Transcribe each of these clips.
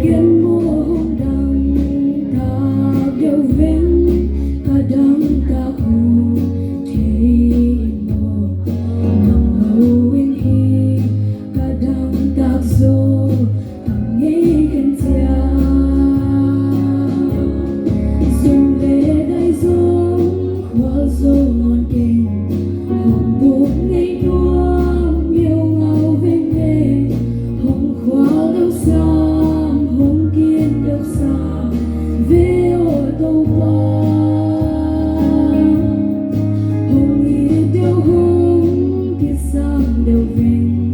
kiến mô hồng đằng ta đều vinh cả đằng ta khu thế mô nằm lâu in hi cả đằng ta dô thằng nghĩ kinh tia dùng về đây dùng khoa dô ngon kinh hồng buông ngay nuông yêu ngao vinh nghề hồng khoa đâu xa hồng kiên đâu xa về ô tô qua hồng ý đều hồng kia sang đều vinh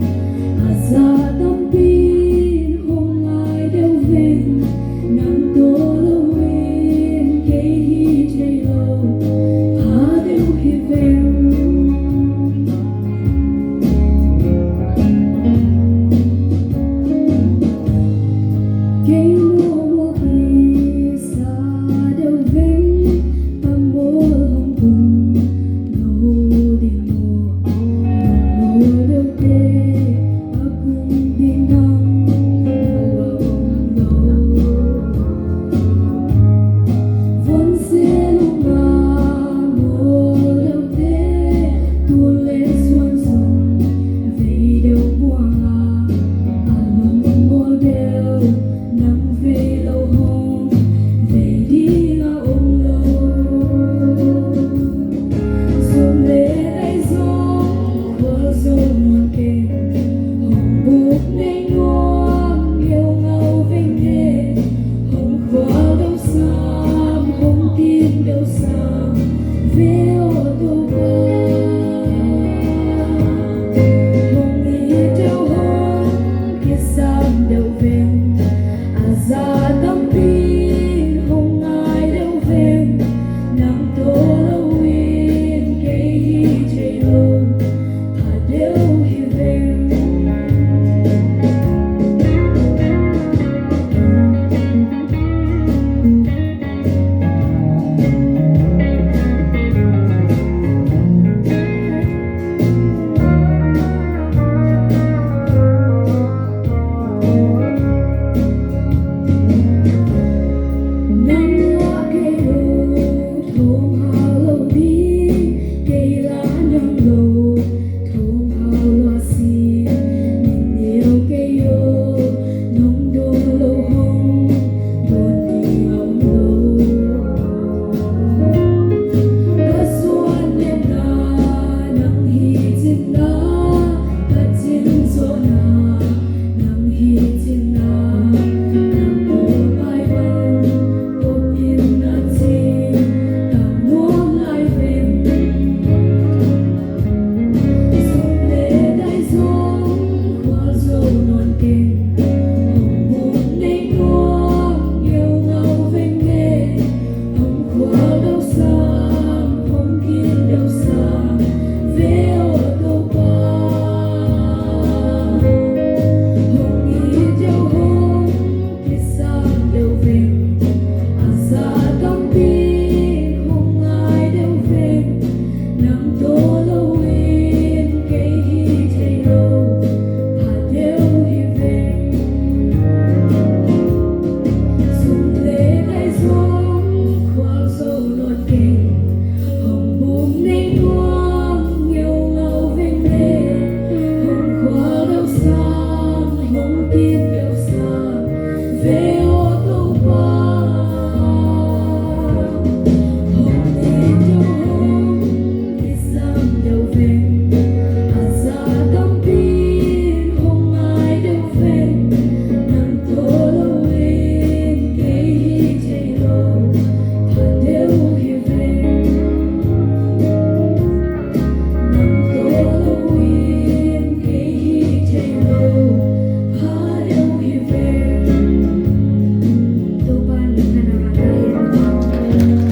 ra tâm tin hồng ai đều vinh nắng tô lâu in cây hi chạy lâu hà đều hi vinh Game